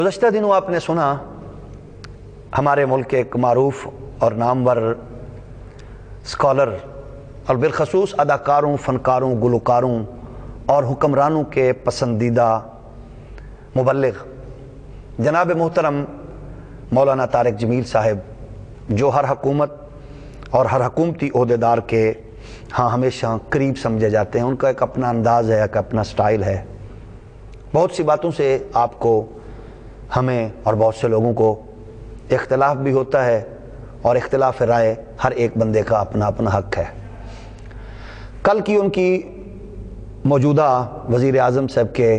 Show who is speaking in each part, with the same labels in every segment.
Speaker 1: گزشتہ دنوں آپ نے سنا ہمارے ملک کے ایک معروف اور نامور اسکالر اور بالخصوص اداکاروں، فنکاروں، گلوکاروں اور حکمرانوں کے پسندیدہ مبلغ جناب محترم مولانا طارق جمیل صاحب، جو ہر حکومت اور ہر حکومتی عہدیدار کے ہمیشہ قریب سمجھے جاتے ہیں۔ ان کا ایک اپنا انداز ہے، ایک اپنا سٹائل ہے۔ بہت سی باتوں سے آپ کو، ہمیں اور بہت سے لوگوں کو اختلاف بھی ہوتا ہے، اور اختلاف رائے ہر ایک بندے کا اپنا اپنا حق ہے۔ کل کی ان کی موجودہ وزیر اعظم صاحب کے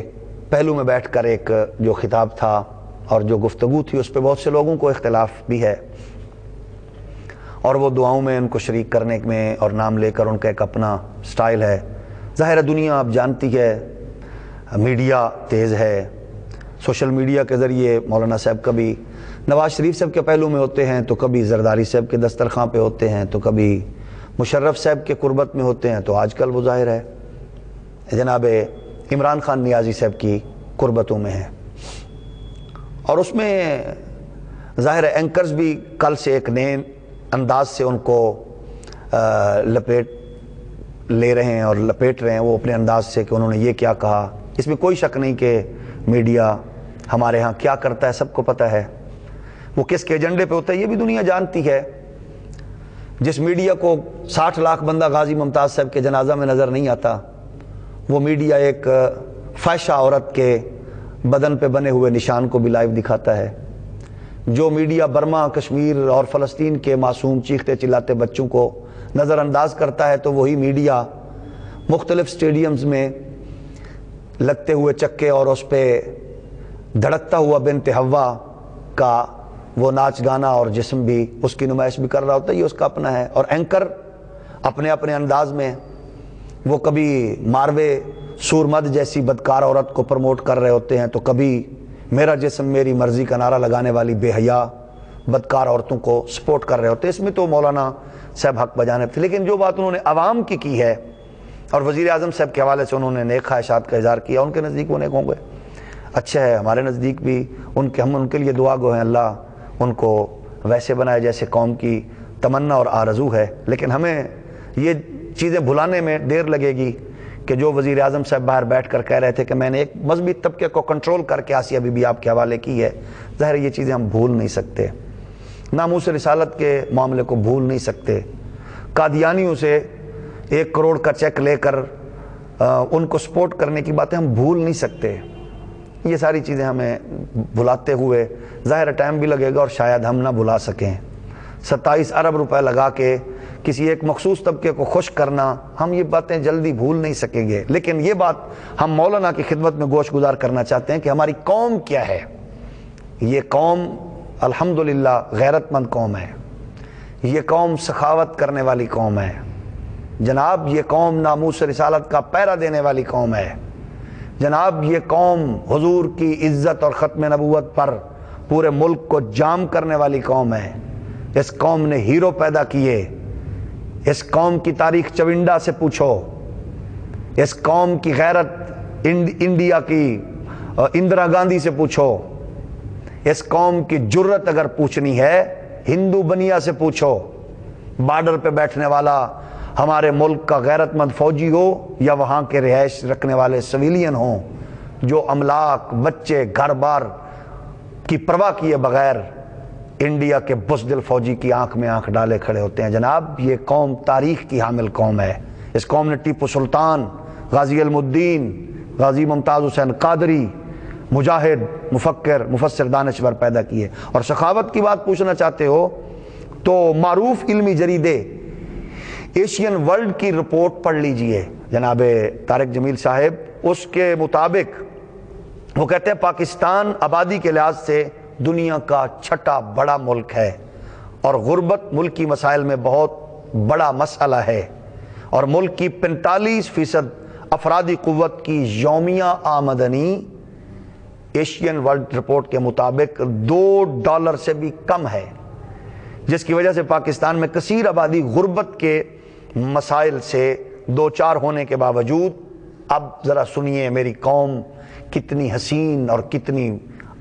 Speaker 1: پہلو میں بیٹھ کر ایک جو خطاب تھا اور جو گفتگو تھی، اس پہ بہت سے لوگوں کو اختلاف بھی ہے، اور وہ دعاؤں میں ان کو شریک کرنے میں اور نام لے کر ان کا ایک اپنا سٹائل ہے۔ ظاہر ہے دنیا آپ جانتی ہے، میڈیا تیز ہے، سوشل میڈیا کے ذریعے مولانا صاحب کبھی نواز شریف صاحب کے پہلو میں ہوتے ہیں، تو کبھی زرداری صاحب کے دسترخوان پہ ہوتے ہیں، تو کبھی مشرف صاحب کے قربت میں ہوتے ہیں، تو آج کل وہ ظاہر ہے جناب عمران خان نیازی صاحب کی قربتوں میں ہیں۔ اور اس میں ظاہر ہے اینکرز بھی کل سے ایک نئے انداز سے ان کو لپیٹ لے رہے ہیں اور لپیٹ رہے ہیں وہ اپنے انداز سے، کہ انہوں نے یہ کیا کہا۔ اس میں کوئی شک نہیں کہ میڈیا ہمارے ہاں کیا کرتا ہے، سب کو پتہ ہے، وہ کس کے ایجنڈے پہ ہوتا ہے یہ بھی دنیا جانتی ہے۔ جس میڈیا کو 60 لاکھ بندہ غازی ممتاز صاحب کے جنازہ میں نظر نہیں آتا، وہ میڈیا ایک فاحشہ عورت کے بدن پہ بنے ہوئے نشان کو بھی لائیو دکھاتا ہے۔ جو میڈیا برما، کشمیر اور فلسطین کے معصوم چیختے چلاتے بچوں کو نظر انداز کرتا ہے، تو وہی میڈیا مختلف سٹیڈیمز میں لگتے ہوئے چکے اور اس پہ دھڑکتا ہوا بنت حوا کا وہ ناچ گانا اور جسم بھی اس کی نمائش بھی کر رہا ہوتا ہے، یہ اس کا اپنا ہے۔ اور اینکر اپنے اپنے انداز میں وہ کبھی ماروے سورمد جیسی بدکار عورت کو پروموٹ کر رہے ہوتے ہیں، تو کبھی میرا جسم میری مرضی کا نعرہ لگانے والی بے حیا بدکار عورتوں کو سپورٹ کر رہے ہوتے ہیں۔ اس میں تو مولانا صاحب حق بجانب تھے، لیکن جو بات انہوں نے عوام کی ہے اور وزیر اعظم صاحب کے حوالے سے انہوں نے نیک خواہشات کا اظہار کیا، ان کے نزدیک وہ نیک ہوں گے، اچھا ہے، ہمارے نزدیک بھی ہم ان کے لیے دعا گو ہیں، اللہ ان کو ویسے بنائے جیسے قوم کی تمنا اور آرزو ہے۔ لیکن ہمیں یہ چیزیں بھلانے میں دیر لگے گی کہ جو وزیر اعظم صاحب باہر بیٹھ کر کہہ رہے تھے کہ میں نے ایک مذہبی طبقے کو کنٹرول کر کے آسیہ بی بی آپ کے حوالے کی ہے، ظاہر یہ چیزیں ہم بھول نہیں سکتے، ناموس رسالت کے معاملے کو بھول نہیں سکتے، قادیانیوں سے 1 کروڑ کا چیک لے کر ان کو سپورٹ کرنے کی باتیں ہم بھول نہیں سکتے۔ یہ ساری چیزیں ہمیں بھلاتے ہوئے ظاہر ٹائم بھی لگے گا، اور شاید ہم نہ بھلا سکیں۔ 27 ارب روپے لگا کے کسی ایک مخصوص طبقے کو خوش کرنا، ہم یہ باتیں جلدی بھول نہیں سکیں گے۔ لیکن یہ بات ہم مولانا کی خدمت میں گوش گزار کرنا چاہتے ہیں کہ ہماری قوم کیا ہے۔ یہ قوم الحمدللہ غیرت مند قوم ہے، یہ قوم سخاوت کرنے والی قوم ہے جناب، یہ قوم ناموس رسالت کا پیرا دینے والی قوم ہے جناب، یہ قوم حضور کی عزت اور ختم نبوت پر پورے ملک کو جام کرنے والی قوم ہے۔ اس قوم نے ہیرو پیدا کیے، اس قوم کی تاریخ چونڈا سے پوچھو، اس قوم کی غیرت انڈیا کی اندرا گاندھی سے پوچھو، اس قوم کی جرت اگر پوچھنی ہے ہندو بنیا سے پوچھو، بارڈر پہ بیٹھنے والا ہمارے ملک کا غیرت مند فوجی ہو یا وہاں کے رہائش رکھنے والے سویلین ہوں، جو املاک، بچے، گھر بار کی پرواہ کیے بغیر انڈیا کے بزدل فوجی کی آنکھ میں آنکھ ڈالے کھڑے ہوتے ہیں۔ جناب یہ قوم تاریخ کی حامل قوم ہے۔ اس قوم نے ٹیپو سلطان، غازی علم الدین، غازی ممتاز حسین قادری، مجاہد، مفکر، مفسر، دانشور پیدا کیے۔ اور سخاوت کی بات پوچھنا چاہتے ہو تو معروف علمی جریدے ایشین ورلڈ کی رپورٹ پڑھ لیجئے جناب طارق جمیل صاحب۔ اس کے مطابق وہ کہتے ہیں پاکستان آبادی کے لحاظ سے دنیا کا 6واں بڑا ملک ہے، اور غربت ملکی مسائل میں بہت بڑا مسئلہ ہے، اور ملک کی 45% افرادی قوت کی یومیہ آمدنی ایشین ورلڈ رپورٹ کے مطابق $2 سے بھی کم ہے، جس کی وجہ سے پاکستان میں کثیر آبادی غربت کے مسائل سے دوچار ہونے کے باوجود اب ذرا سنیے میری قوم کتنی حسین اور کتنی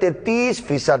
Speaker 1: 33%